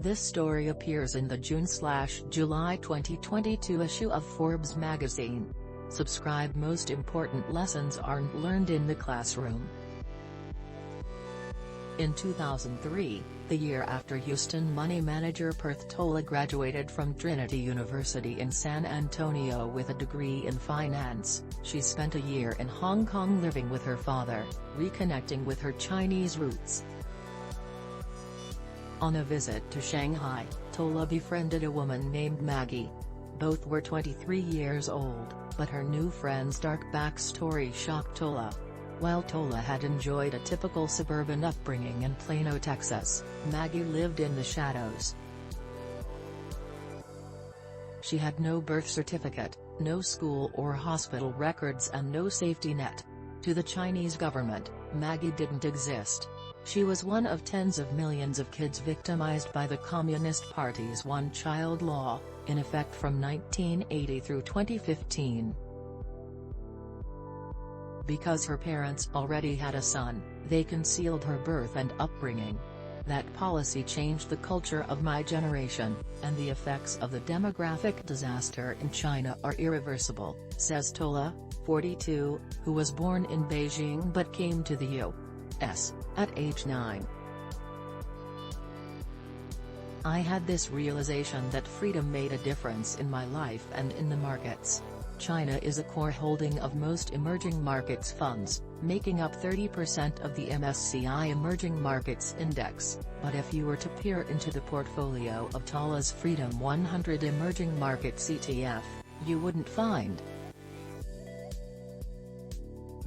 This story appears in the June/July 2022 issue of Forbes magazine. Subscribe. Most important lessons aren't learned in the classroom. In 2003, the year after Houston money manager Perth Tolle graduated from Trinity University in San Antonio with a degree in finance, she spent a year in Hong Kong living with her father, reconnecting with her Chinese roots. On a visit to Shanghai, Tolle befriended a woman named Maggie. Both were 23 years old, but her new friend's dark backstory shocked Tolle. While Tolle had enjoyed a typical suburban upbringing in Plano, Texas, Maggie lived in the shadows. She had no birth certificate, no school or hospital records and no safety net. To the Chinese government, Maggie didn't exist. She was one of tens of millions of kids victimized by the Communist Party's one-child law, in effect from 1980 through 2015. Because her parents already had a son, they concealed her birth and upbringing. That policy changed the culture of my generation, and the effects of the demographic disaster in China are irreversible, says Tolle, 42, who was born in Beijing but came to the U.S. at age 9. I had this realization that freedom made a difference in my life and in the markets. China is a core holding of most emerging markets funds, making up 30% of the MSCI Emerging Markets Index, but if you were to peer into the portfolio of Tolle's Freedom 100 Emerging Markets ETF, you wouldn't find.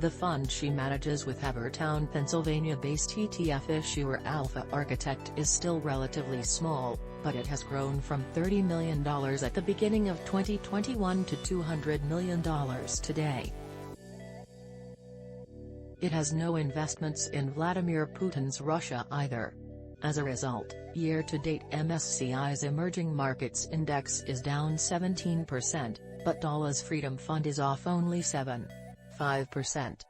The fund she manages with Havertown, Pennsylvania-based ETF issuer Alpha Architect is still relatively small, but it has grown from $30 million at the beginning of 2021 to $200 million today. It has no investments in Vladimir Putin's Russia either. As a result, year-to-date MSCI's Emerging Markets Index is down 17%, but Tolle's Freedom Fund is off only 7.5%.